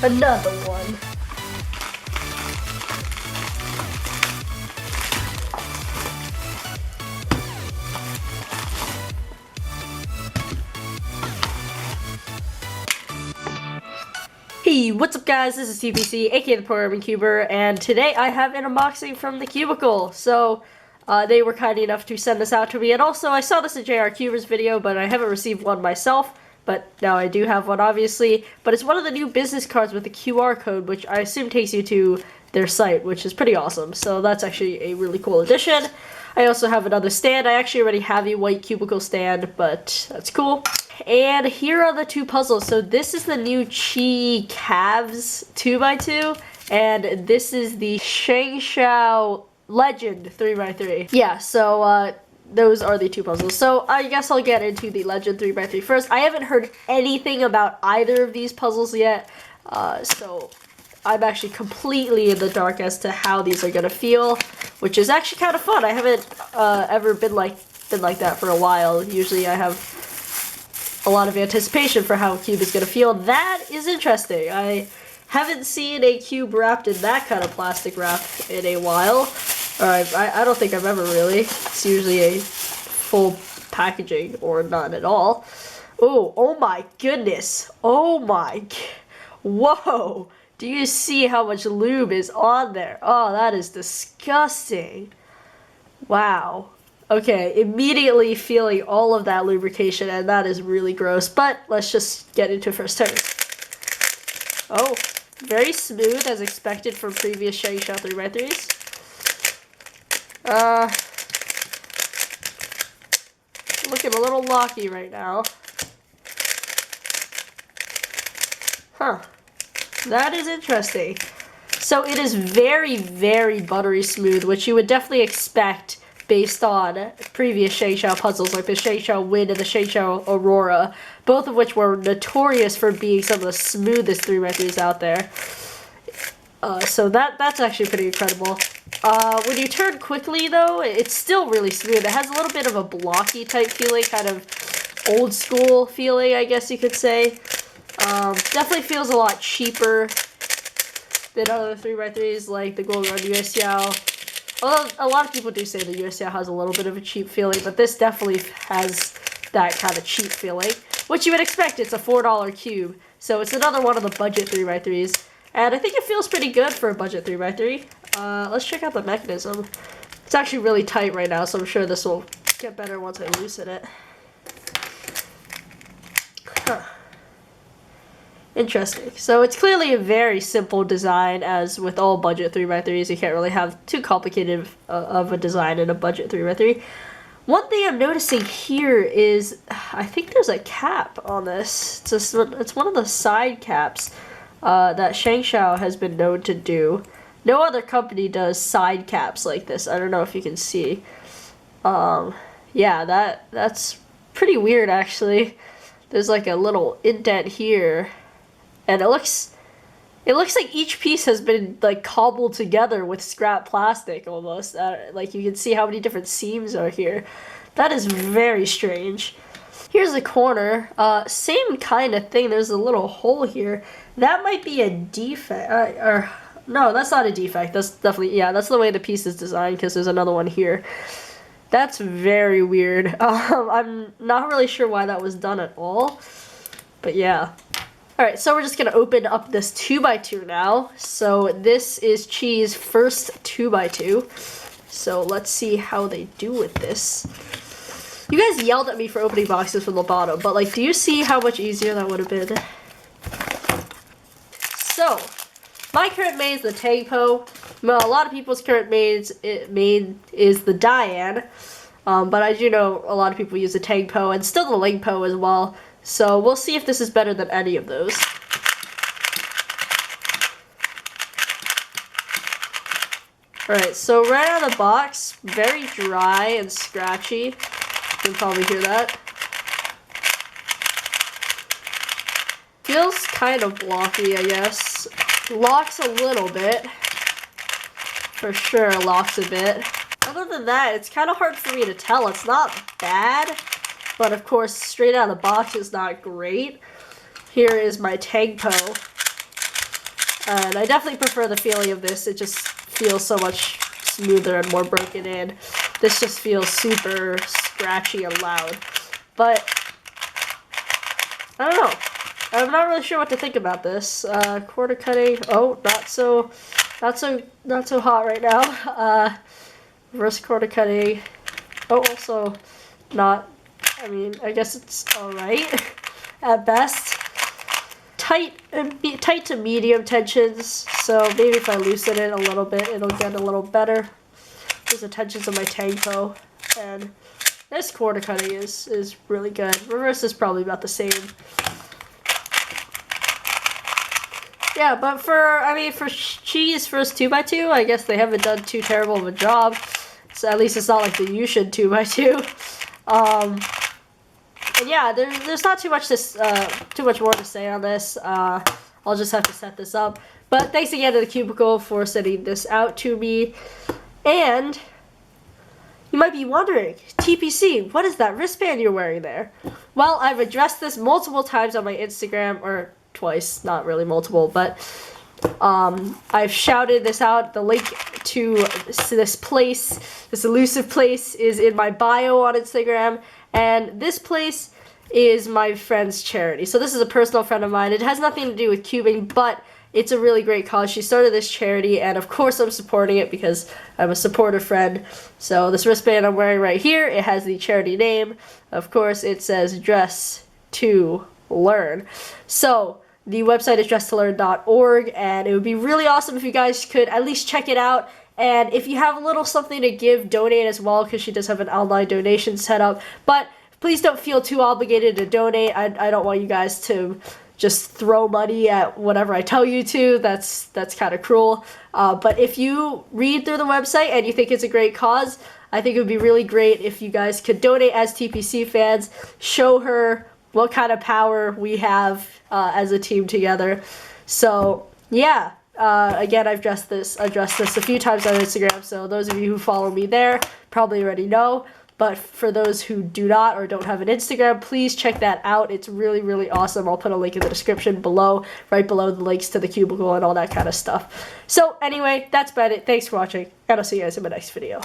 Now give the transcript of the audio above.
Another one. Hey, what's up guys, this is TPC A.K.A TheProgrammingCuber, and today I have an unboxing from the Cubicle. So, they were kind enough to send this out to me, and also I saw this in JR Cuber's video, but I haven't received one myself, but now I do have one obviously. But it's one of the new business cards with the QR code, which I assume takes you to their site, which is pretty awesome. So that's actually a really cool addition. I also have another stand. I actually already have a white Cubicle stand, but that's cool. And here are the two puzzles. So this is the new QiYi Cavs 2x2, and this is the ShengShou Legend 3x3. Yeah, so those are the two puzzles. So I guess I'll get into the Legend 3x3 first. I haven't heard anything about either of these puzzles yet, so I'm actually completely in the dark as to how these are gonna feel, which is actually kind of fun. I haven't ever been like that for a while. Usually I have a lot of anticipation for how a cube is going to feel. That is interesting. I haven't seen a cube wrapped in that kind of plastic wrap in a while. Or I don't think I've ever really. It's usually a full packaging or none at all. Oh my goodness. Whoa. Do you see how much lube is on there? Oh, that is disgusting. Wow. Okay, immediately feeling all of that lubrication, and that is really gross, but let's just get into first turn. Oh, very smooth as expected from previous ShengShou 3x3s. Looking a little locky right now. Huh. That is interesting. So it is very, very buttery smooth, which you would definitely expect based on previous ShengShou puzzles like the ShengShou Wind and the ShengShou Aurora, both of which were notorious for being some of the smoothest 3x3s out there. So that's actually pretty incredible. When you turn quickly though, it's still really smooth. It has a little bit of a blocky type feeling, kind of old school feeling, I guess you could say. Definitely feels a lot cheaper than other 3x3s like the Gold Run US Xiao. Although a lot of people do say the US Xiao has a little bit of a cheap feeling, but this definitely has that kind of cheap feeling, which you would expect. It's a $4 cube, so it's another one of the budget 3x3s, and I think it feels pretty good for a budget 3x3. Let's check out the mechanism. It's actually really tight right now, so I'm sure this will get better once I loosen it. Huh. Interesting. So it's clearly a very simple design, as with all budget 3x3s. You can't really have too complicated of a design in a budget 3x3. One thing I'm noticing here is, I think there's a cap on this. It's one of the side caps that ShengShou has been known to do. No other company does side caps like this. I don't know if you can see. Yeah, that's pretty weird actually. There's like a little indent here. And it looks like each piece has been like cobbled together with scrap plastic almost. Like you can see how many different seams are here. That is very strange. Here's the corner. Same kind of thing. There's a little hole here. That might be a defect. Or no, that's not a defect. That's definitely, yeah, that's the way the piece is designed, because there's another one here. That's very weird. I'm not really sure why that was done at all. But yeah. Alright, so we're just going to open up this 2x2 now. So this is QiYi's first 2x2. So let's see how they do with this. You guys yelled at me for opening boxes from the bottom, but like, do you see how much easier that would have been? So, my current main is the Tangpo. Well, a lot of people's current main is the Diane. But I do know a lot of people use the Tangpo and still the Lingpo as well. So we'll see if this is better than any of those. Alright, so right out of the box, very dry and scratchy. You can probably hear that. Feels kind of blocky, I guess. Locks a little bit. For sure, locks a bit. Other than that, it's kind of hard for me to tell. It's not bad. But of course, straight out of the box is not great. Here is my Tangpo. And I definitely prefer the feeling of this. It just feels so much smoother and more broken in. This just feels super scratchy and loud. But I don't know. I'm not really sure what to think about this. Quarter cutting. Oh, not so hot right now. Reverse quarter cutting. Oh, also not. I mean, I guess it's all right at best. Tight to medium tensions. So maybe if I loosen it a little bit, it'll get a little better. There's the tensions of my tango, and this quarter cutting is really good. Reverse is probably about the same. Yeah, but for QiYi's first 2x2, I guess they haven't done too terrible of a job. So at least it's not like the You Should 2x2. And yeah, there's not too much more to say on this. I'll just have to set this up. But thanks again to the Cubicle for sending this out to me. And you might be wondering, TPC, what is that wristband you're wearing there? Well, I've addressed this multiple times on my Instagram, or twice, not really multiple, but I've shouted this out. The link to this place, this elusive place, is in my bio on Instagram, and this place is my friend's charity. So this is a personal friend of mine. It has nothing to do with cubing, but it's a really great cause. She started this charity, and of course I'm supporting it because I'm a supportive friend. So this wristband I'm wearing right here, it has the charity name. Of course, it says Dress to Learn. So the website is dresstolearn.org, and it would be really awesome if you guys could at least check it out. And if you have a little something to give, donate as well, because she does have an online donation set up. But please don't feel too obligated to donate. I don't want you guys to just throw money at whatever I tell you to. That's kind of cruel. But if you read through the website and you think it's a great cause, I think it would be really great if you guys could donate as TPC fans. Show her what kind of power we have as a team together. So yeah, again, I've addressed this a few times on Instagram, so those of you who follow me there probably already know. But for those who do not or don't have an Instagram, please check that out. It's really, really awesome. I'll put a link in the description below, right below the links to the Cubicle and all that kind of stuff. So anyway, that's about it. Thanks for watching, and I'll see you guys in my next video.